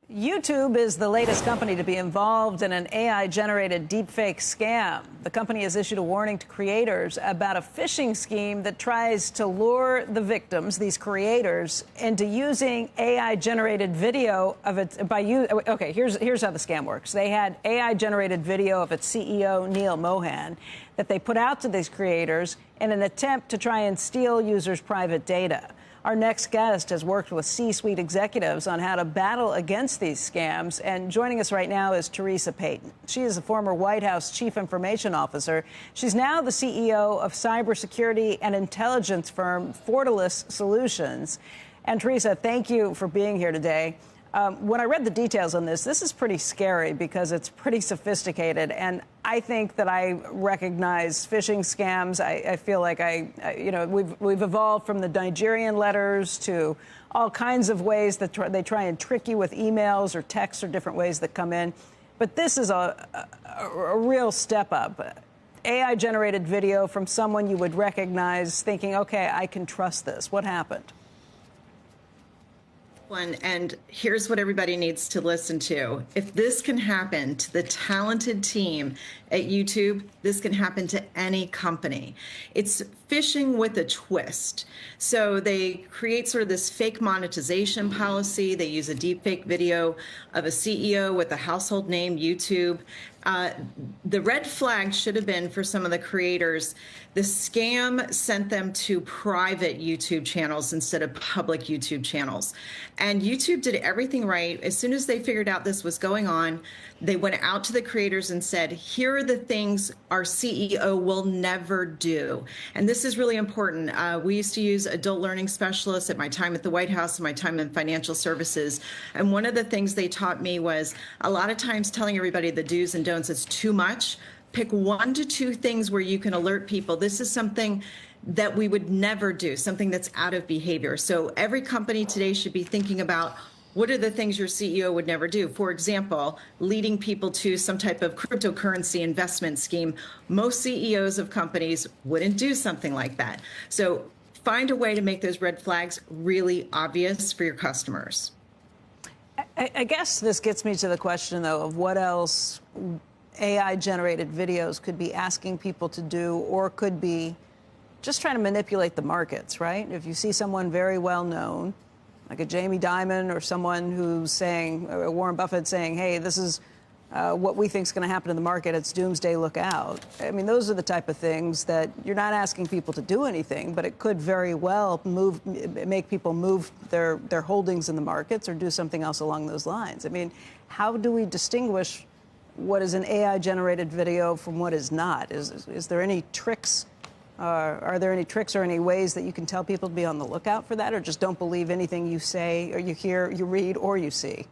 YouTube is the latest company to be involved in an AI-generated deepfake scam. The company has issued a warning to creators about a phishing scheme that tries to lure the victims, these creators, into using AI-generated video of it Okay, here's how the scam works. They had AI-generated video of its CEO, Neil Mohan, that they put out to these creators in an attempt to try and steal users' private data. Our next guest has worked with C-suite executives on how to battle against these scams. And joining us right now is Theresa Payton. She is a former White House Chief Information Officer. She's now the CEO of cybersecurity and intelligence firm Fortalice Solutions. And Theresa, thank you for being here today. When I read the details on this is pretty scary because it's pretty sophisticated. And I think that I recognize phishing scams. I feel like we've evolved from the Nigerian letters to all kinds of ways that they try and trick you with emails or texts or different ways that come in. But this is a real step up. AI-generated video from someone you would recognize, thinking, OK, I can trust this. What happened? And here's what everybody needs to listen to. If this can happen to the talented team at YouTube, this can happen to any company. It's phishing with a twist. So they create sort of this fake monetization policy. They use a deepfake video of a CEO with a household name, YouTube. The red flag should have been for some of the creators. The scam sent them to private YouTube channels instead of public YouTube channels. And YouTube did everything right. As soon as they figured out this was going on, they went out to the creators and said, here are the things our CEO will never do. And this is really important. We used to use adult learning specialists at my time at the White House and my time in financial services. And one of the things they taught me was a lot of times telling everybody the do's and don'ts is too much. Pick 1 to 2 things where you can alert people. This is something that we would never do, something that's out of behavior. So every company today should be thinking about what are the things your CEO would never do? For example, leading people to some type of cryptocurrency investment scheme. Most CEOs of companies wouldn't do something like that. So find a way to make those red flags really obvious for your customers. I guess this gets me to the question, though, of what else AI-generated videos could be asking people to do, or could be just trying to manipulate the markets, right? If you see someone very well known, like a Jamie Dimon, or someone who's saying, Warren Buffett saying, hey, this is what we think is going to happen in the market, it's doomsday, look out. I mean, those are the type of things that you're not asking people to do anything, but it could very well make people move their holdings in the markets or do something else along those lines. I mean, how do we distinguish what is an AI-generated video from what is not? Is there any tricks? Are there any tricks or any ways that you can tell people to be on the lookout for that, or just don't believe anything you say or you hear, you read, or you see?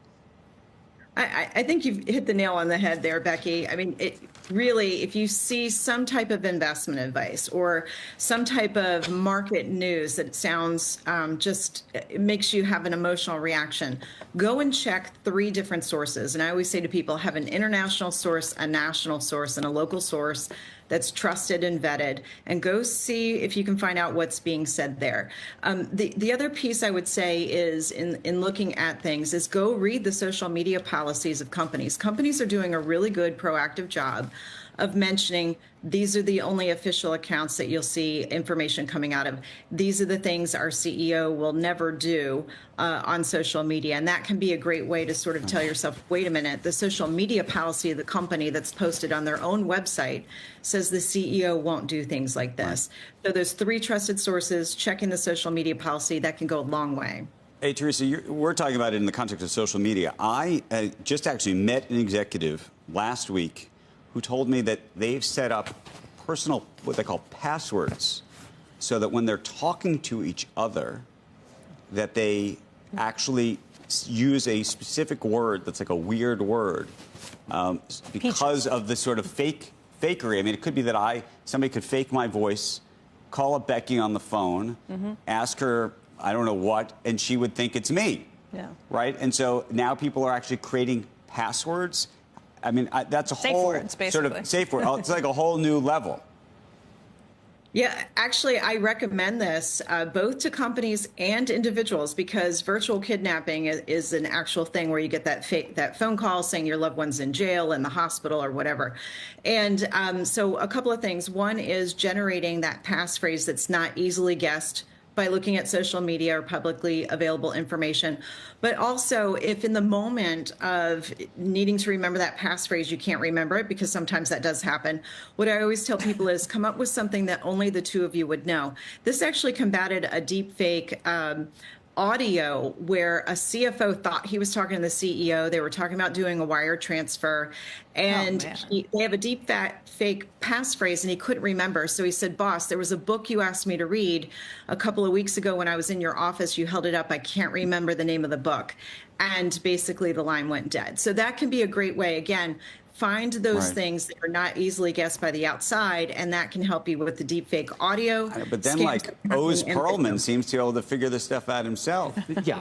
I think you've hit the nail on the head there, Becky. I mean, it really, if you see some type of investment advice or some type of market news that sounds it makes you have an emotional reaction, go and check 3 different sources. And I always say to people, have an international source, a national source, and a local source that's trusted and vetted, and go see if you can find out what's being said there. The other piece I would say is in looking at things is go read the social media policies of companies. Companies are doing a really good proactive job of mentioning these are the only official accounts that you'll see information coming out of. These are the things our CEO will never do on social media. And that can be a great way to sort of tell yourself, wait a minute, the social media policy of the company that's posted on their own website says the CEO won't do things like this. So there's 3 trusted sources, checking the social media policy, that can go a long way. Hey, Theresa, we're talking about it in the context of social media. I just actually met an executive last week who told me that they've set up personal, what they call passwords, so that when they're talking to each other, that they actually use a specific word that's like a weird word because of the sort of fakery. I mean, it could be that somebody could fake my voice, call up Becky on the phone, ask her, I don't know what, and she would think it's me. Yeah. Right? And so now people are actually creating passwords. I mean, that's a safe whole words, basically. Sort of safe word. It's like a whole new level. Yeah, actually, I recommend this both to companies and individuals because virtual kidnapping is an actual thing where you get that phone call saying your loved one's in jail, in the hospital, or whatever. And so a couple of things. One is generating that passphrase that's not easily guessed by looking at social media or publicly available information. But also, if in the moment of needing to remember that passphrase, you can't remember it, because sometimes that does happen, what I always tell people is come up with something that only the two of you would know. This actually combated a deep fake audio where a CFO thought he was talking to the CEO. They were talking about doing a wire transfer, and they have a deep fake passphrase, and he couldn't remember. So he said, "Boss, there was a book you asked me to read a couple of weeks ago when I was in your office. You held it up. I can't remember the name of the book." And basically the line went dead. So that can be a great way. Again, find those things that are not easily guessed by the outside, and that can help you with the deepfake audio. But then, like, Oz Perlman seems to be able to figure this stuff out himself. Yeah,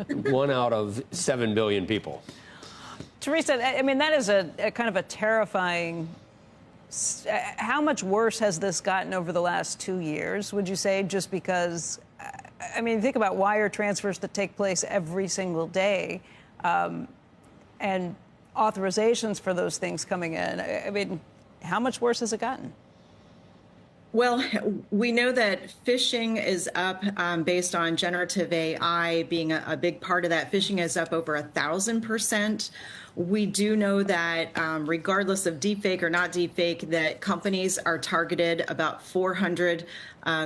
1 out of 7 billion people. Theresa, I mean, that is a kind of a terrifying. How much worse has this gotten over the last 2 years, would you say, just because, I mean, think about wire transfers that take place every single day, and authorizations for those things coming in. I mean, how much worse has it gotten? Well, we know that phishing is up based on generative AI being a big part of that. Phishing is up over 1,000%. We do know that regardless of deepfake or not deepfake, that companies are targeted. About 400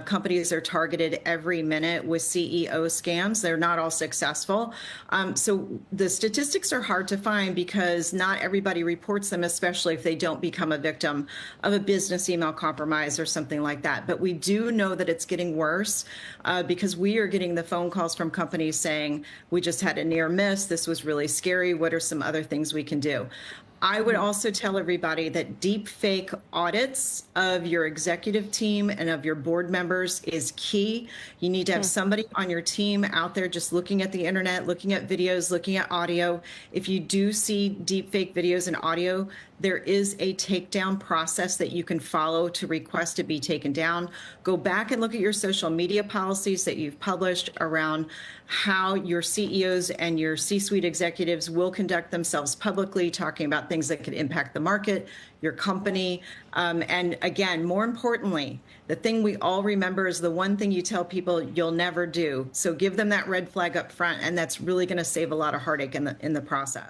companies are targeted every minute with CEO scams. They're not all successful. So the statistics are hard to find because not everybody reports them, especially if they don't become a victim of a business email compromise or something like that. But we do know that it's getting worse because we are getting the phone calls from companies saying, we just had a near miss. This was really scary. What are some other things we can do? I would also tell everybody that deep fake audits of your executive team and of your board members is key. You need to have somebody on your team out there just looking at the internet, looking at videos, looking at audio. If you do see deep fake videos and audio, there is a takedown process that you can follow to request it be taken down. Go back and look at your social media policies that you've published around how your CEOs and your C-suite executives will conduct themselves publicly, talking about things that could impact the market, your company. And again, more importantly, the thing we all remember is the one thing you tell people you'll never do. So give them that red flag up front, and that's really going to save a lot of heartache in the process.